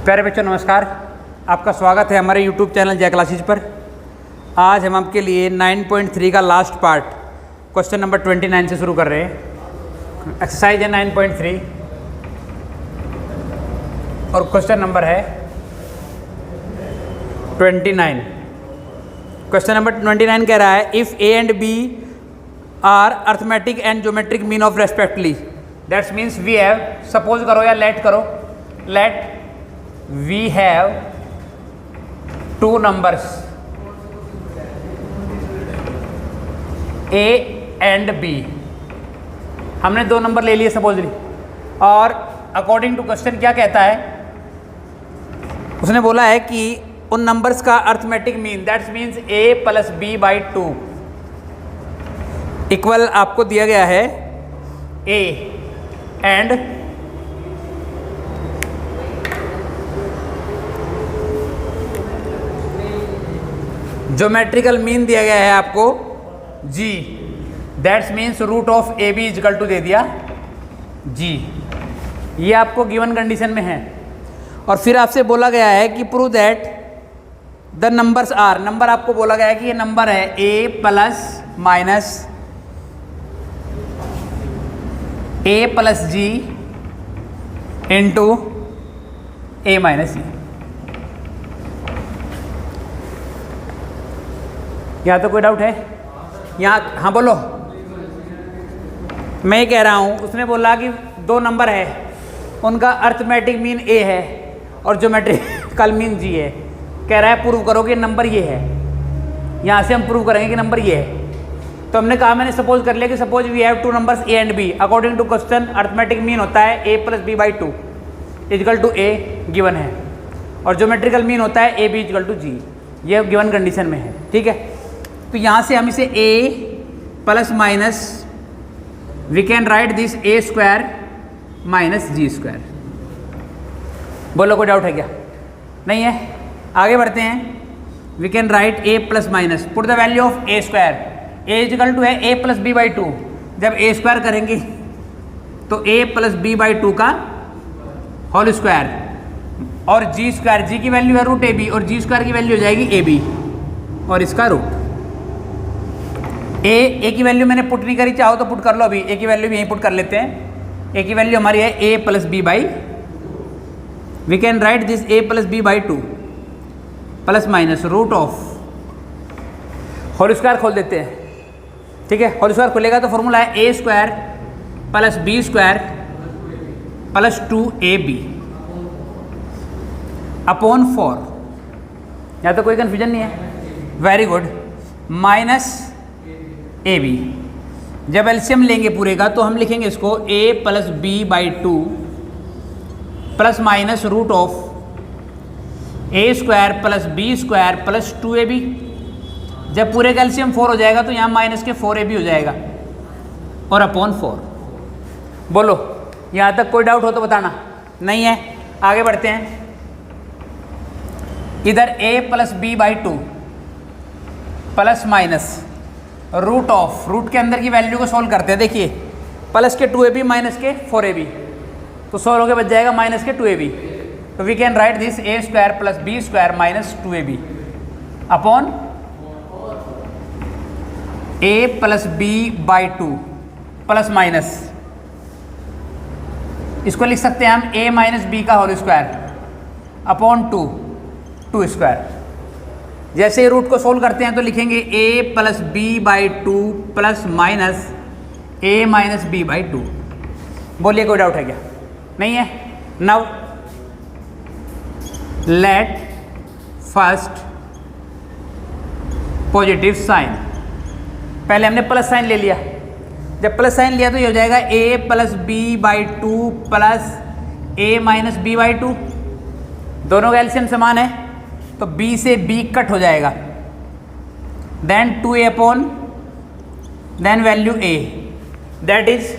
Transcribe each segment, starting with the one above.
प्यारे बच्चों नमस्कार, आपका स्वागत है हमारे YouTube चैनल जय क्लासेज पर। आज हम आपके लिए 9.3 का लास्ट पार्ट क्वेश्चन नंबर 29 से शुरू कर रहे हैं। एक्सरसाइज है 9.3 और क्वेश्चन नंबर है 29। क्वेश्चन नंबर 29 कह रहा है if a and b are arithmetic and geometric mean of respectively, that's means we have, suppose करो या लेट करो, let we have two numbers a and b। हमने दो नंबर ले लिए सपोजली, और अकॉर्डिंग टू क्वेश्चन क्या कहता है, उसने बोला है कि उन नंबर्स का arithmetic mean, that's means a plus b by 2 equal आपको दिया गया है a एंड ज्योमेट्रिकल मीन दिया गया है आपको g, that's means root of A B equal to दे दिया g। ये आपको गिवन कंडीशन में है। और फिर आपसे बोला गया है कि prove that the numbers are, number आपको बोला गया है कि ये नंबर है a plus minus a plus G into A minus G. यहाँ तो कोई डाउट है? यहाँ हाँ बोलो। मैं कह रहा हूँ, उसने बोला कि दो नंबर है, उनका अर्थमेटिक मीन ए है और ज्योमेट्रिकल मीन जी है। कह रहा है प्रूव करो कि नंबर ये है। यहाँ से हम प्रूव करेंगे कि नंबर ये है। तो हमने कहा, मैंने सपोज कर लिया कि suppose we have two numbers A and B. According to question arithmetic mean होता है A plus B by 2 equal to A, given है, और ज्योमेट्रिकल मीन होता है A B equal to G. ये गिवन कंडीशन में है, ठीक है। तो यहाँ से हम इसे a plus minus, we can write this a square minus g square. बोलो कोई डाउट है क्या? नहीं है? आगे बढ़ते हैं। We can write a plus minus, put the value of a square, a is equal to है a प्लस बी बाई 2। जब a स्क्वायर करेंगे तो a प्लस बी बाई 2 का होल स्क्वायर, और जी स्क्वायर, जी की वैल्यू है रूट ए बी, और जी square की वैल्यू हो जाएगी ए बी और इसका रूट। ए की वैल्यू मैंने पुट नहीं करी, चाहो तो पुट कर लो। अभी ए की वैल्यू भी यहीं पुट कर लेते हैं। ए की वैल्यू हमारी है A plus B by, we can write this A plus B by 2 plus minus root of, whole square खोल देते हैं, ठीक है। होल स्क्वायर खोलेगा तो फॉर्मूला है A square plus B square plus 2ab upon 4। यहाँ तो कोई कन्फ्यूजन नहीं है? Very good. Minus A B, जब एलसीएम लेंगे पूरे का तो हम लिखेंगे इसको a plus B by 2 plus minus root of A square plus B square plus 2ab। जब पूरे का एलसीएम 4 हो जाएगा तो यहाँ माइनस के 4ab हो जाएगा और अपॉन 4। बोलो यहाँ तक कोई डाउट हो तो बताना। नहीं है? आगे बढ़ते हैं। इधर a plus B by 2 plus minus root of, root के अंदर की वैल्यू को सोल्व करते हैं। देखिए, प्लस के 2ab माइनस के 4ab, तो सोल्व होकर बच जाएगा माइनस के 2ab। तो we can write this a square plus B square minus 2ab upon a plus B by 2 plus minus, इसको लिख सकते हैं हम a माइनस बी का होल स्क्वायर अपॉन 2 स्क्वायर। जैसे रूट को सोल्व करते हैं तो लिखेंगे a plus B by 2 plus minus a minus b by 2। बोलिए कोई डाउट है क्या? नहीं है? Now let first positive sign, पहले हमने प्लस साइन ले लिया। जब प्लस साइन लिया तो ये हो जाएगा a plus B by 2 plus a minus b by 2। दोनों का एलसीएम समान है तो b से b कट हो जाएगा, then 2a upon, then value a, that is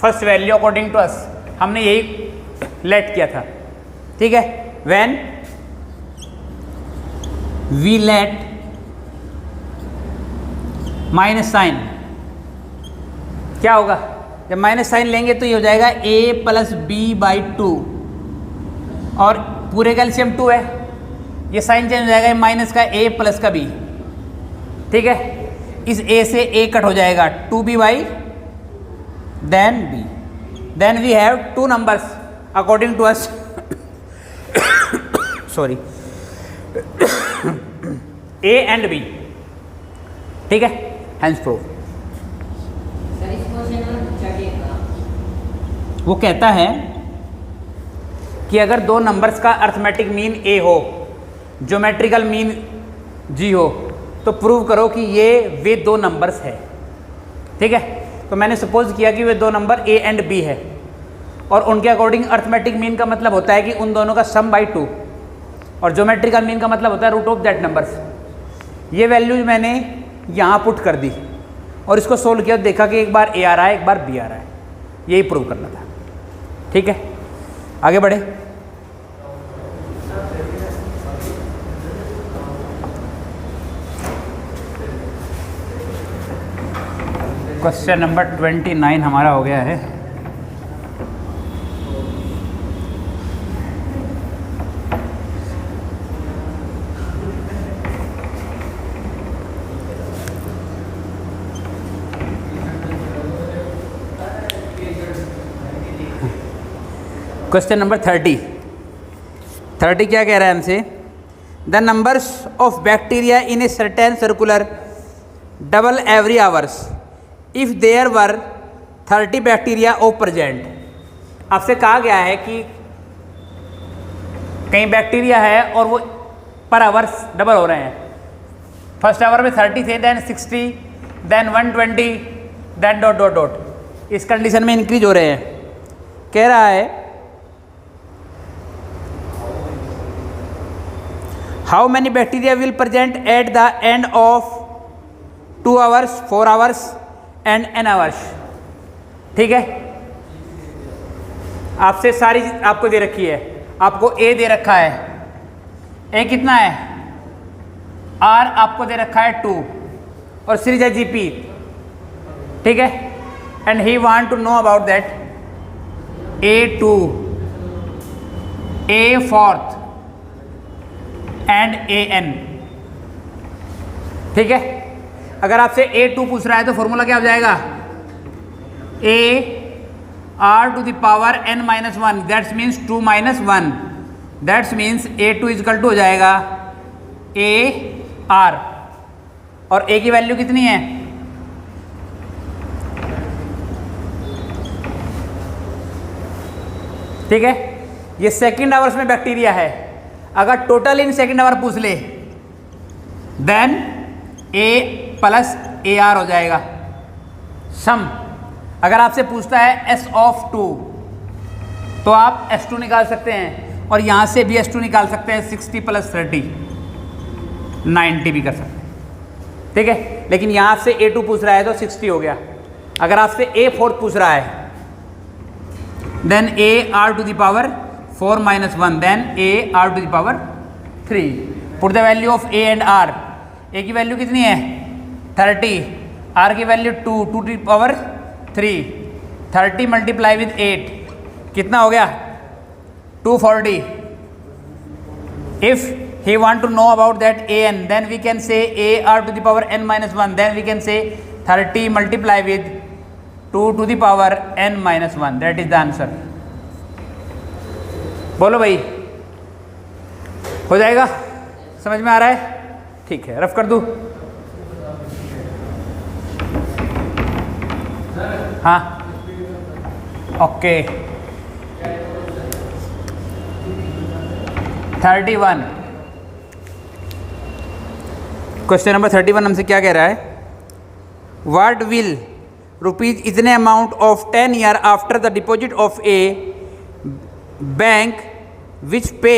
first value according to us. हमने यही लेट किया था, ठीक है। When we let minus sign, क्या होगा? जब माइनस साइन लेंगे तो ये हो जाएगा a प्लस बी बाई 2 और पूरे का एलसीएम 2 है, ये साइन चेंज हो जाएगा, माइनस का a प्लस का b, ठीक है। इस a से a कट हो जाएगा, 2b/, then we have two numbers according to us, sorry, a and b, ठीक है। Hence prove. वो कहता है कि अगर दो नंबर्स का अर्थमेटिक मीन a हो, ज्योमेट्रिकल मीन g हो, तो प्रूव करो कि ये वे दो नंबर्स है, ठीक है। तो मैंने सपोज किया कि वे दो नंबर a एंड b है, और उनके अकॉर्डिंग अर्थमेटिक मीन का मतलब होता है कि उन दोनों का सम बाई 2, और ज्योमेट्रिकल मीन का मतलब होता है रूट ऑफ दैट नंबर्स। ये वैल्यूज मैंने यहाँ पुट कर दी और इसको सोल्व किया, देखा कि एक बार a आ रहा है, एक बार b आ रहा है, यही प्रूव करना था, ठीक है। आगे बढ़े। क्वेश्चन नंबर 29 हमारा हो गया है। क्वेश्चन नंबर 30 क्या कह रहा है हमसे? The numbers of bacteria in a certain circular double every hours if there were 30 bacteria of present. आपसे कहा गया है कि कहीं बैक्टीरिया है और वो पर आवर्स डबल हो रहे हैं। फर्स्ट आवर में 30 थे, then 60, then 120, then dot dot dot, इस कंडीशन में इंक्रीज हो रहे हैं। कह रहा है how many bacteria will present at the end of 2 hours, 4 hours and n hours, ठीक है। आपसे सारी आपको दे रखी है, आपको a दे रखा है, a कितना है, r आपको दे रखा है 2, और सीरीज है gp, ठीक है। And he want to know about that a2, a fourth and an, ठीक है। अगर आपसे a2 पूछ रहा है तो फॉर्मूला क्या हो जाएगा, a r to the power n minus 1, that's means 2 minus 1, that's means a2 equal to हो जाएगा a r, और a की वैल्यू कितनी है, ठीक है। ये सेकेंड आवर्स में बैक्टीरिया है। अगर टोटल इन सेकेंड आवर पूछ ले then a plus a r हो जाएगा सम। अगर आपसे पूछता है s ऑफ 2 तो आप s2 निकाल सकते हैं, और यहाँ से भी s2 निकाल सकते हैं, 60 प्लस 30 90 भी कर सकते हैं, ठीक है। लेकिन यहाँ से a2 पूछ रहा है तो 60 हो गया। अगर आपसे a फोर्थ पूछ रहा है then a r to the power 4 minus 1, then a r to the power 3. Put the value of a and r. a की वैल्यू कितनी है 30, r की value 2 to the power 3, 30 multiply with 8 कितना हो गया 240. If he want to know about that a n, then we can say a r to the power n minus 1, then we can say 30 multiply with 2 to the power n minus 1. That is the answer. बोलो भाई, हो जाएगा? समझ में आ रहा है? ठीक है, रफ कर दूँ? हाँ, ओके। 31 क्वेश्चन नंबर 31 हमसे क्या कह रहा है? व्हाट विल रुपीज इतने amount of 10 year after the deposit of a bank which pay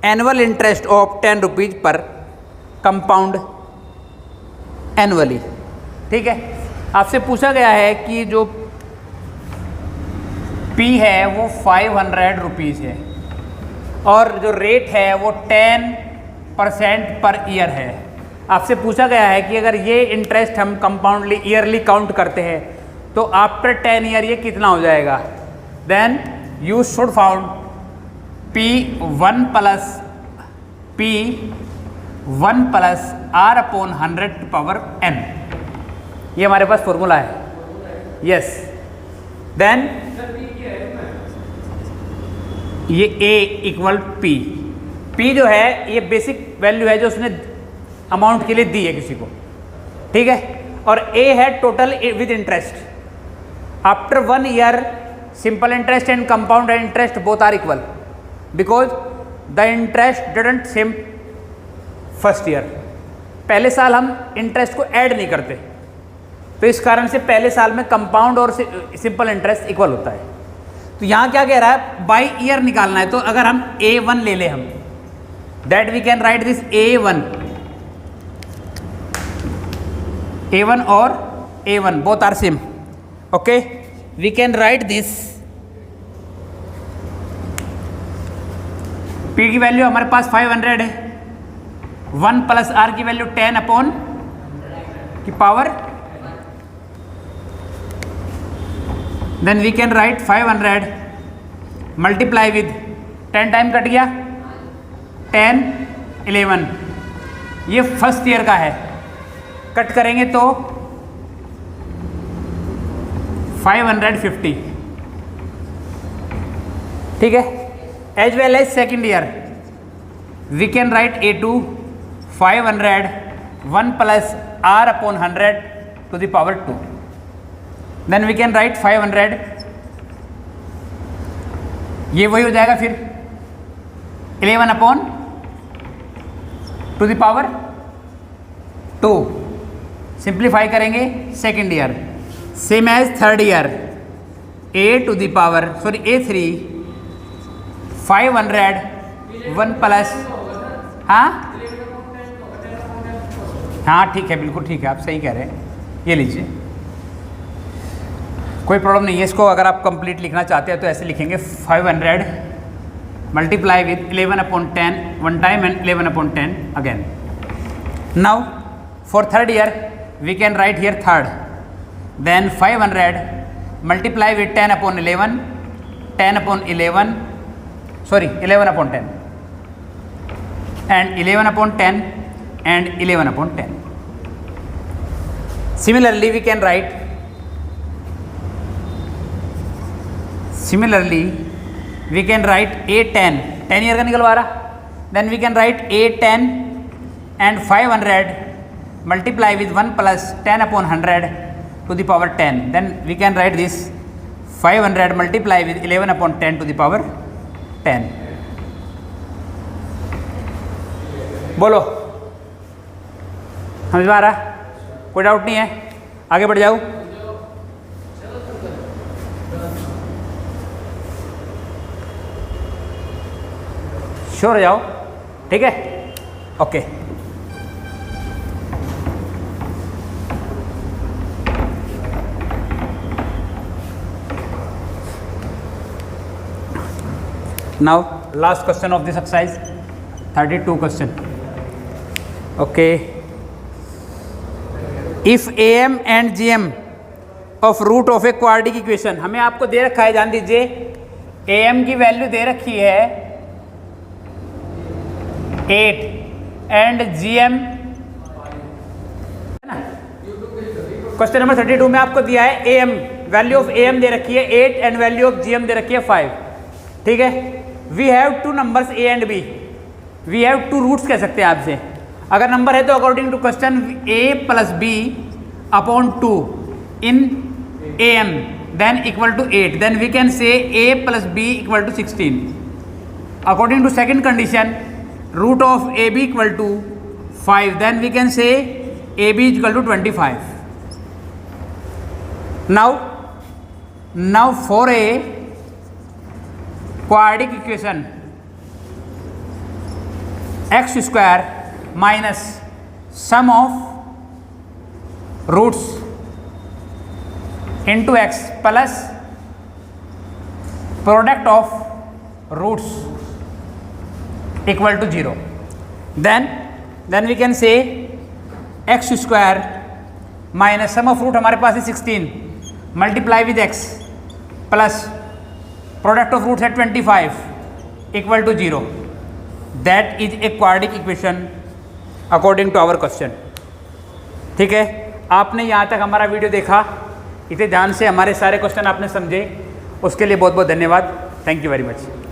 annual interest of 10 rupees per compound annually, ठीक है। आपसे पूछा गया है कि जो P है वो 500 रुपीज़ है और जो रेट है वो 10% पर ईयर है। आपसे पूछा गया है कि अगर ये इंटरेस्ट हम कंपाउंडली ईयरली काउंट करते हैं तो आफ्टर 10 ईयर ये कितना हो जाएगा। Then you should found P1 plus R upon 100 to power n, ये हमारे पास फॉर्मूला है। यस, देन ये A इक्वल P, P जो है ये बेसिक वैल्यू है जो उसने अमाउंट के लिए दी है किसी को, ठीक है। और A है total with interest. After 1 year simple interest and compound interest both are equal because the interest didn't same first year. पहले साल हम इंटरेस्ट को ऐड नहीं करते, तो इस कारण से पहले साल में कंपाउंड और सिंपल इंटरेस्ट इक्वल होता है। तो यहाँ क्या कह रहा है, बाई ईयर निकालना है। तो अगर हम A1 ले लें हम, that we can write this A1 और A1 both are same, okay. We can write this, P की वैल्यू हमारे पास 500 है, 1 प्लस R की वैल्यू 10 अपॉन की power, then we can write 500 multiply with 10 time cut गया 10 11, ये फर्स्ट ईयर का है, कट करेंगे तो 550, ठीक है। As well as second year we can write A2 500 1 plus R upon 100 to the power 2, then we can write 500, ये वही हो जाएगा फिर 11 upon to the power 2, simplify करेंगे second year, same as third year A to the power A3 500 1 plus, हाँ ठीक है, बिल्कुल ठीक है, आप सही कह रहे हैं। ये लीजिए, कोई प्रॉब्लम नहीं है। इसको अगर आप कंप्लीट लिखना चाहते हैं तो ऐसे लिखेंगे 500 multiply with 11 upon 10 one time and 11 upon 10 again. Now for third year we can write here third, then 500 multiply with 10 upon 11 10 upon 11 11 upon 10 and 11 upon 10 and 11 upon 10. Similarly we can write A10 10 year का निकलवा रहा, then we can write A10 and 500 multiply with 1 plus 10 upon 100 to the power 10, then we can write this 500 multiply with 11 upon 10 to the power 10। बोलो, समझ में आ रहा? कोई doubt नहीं है? आगे बढ़ जाऊँ? श्योर हो जाओ, ठीक है, okay. Now last question of this exercise, 32 question, okay। If AM and GM of root of a quadratic equation, हमें आपको दे रखा है, जान दीजिए AM की वैल्यू दे रखी है 8 एंड GM, है ना। क्वेश्चन नंबर 32 में आपको दिया है AM, वैल्यू ऑफ AM दे रखी है 8 एंड वैल्यू ऑफ GM दे रखी है 5, ठीक है। We have two numbers A and B, we have two roots कह सकते हैं आपसे। अगर नंबर है तो according to question A plus B upon 2 in AM then equal to 8, then we can say A plus B equal to 16। According to second condition root of AB equal to 5, then we can say AB equal to 25। Now for a quadratic equation x square minus sum of roots into x plus product of roots equal to 0, then we can say x square minus sum of root हमारे पास है 16 multiply with x plus product of roots है 25 equal to 0, that is a quadratic equation according to our question. ठीक है, आपने यहाँ तक हमारा वीडियो देखा, इतने ध्यान से हमारे सारे क्वेश्चन आपने समझे, उसके लिए बहुत बहुत धन्यवाद। Thank you very much.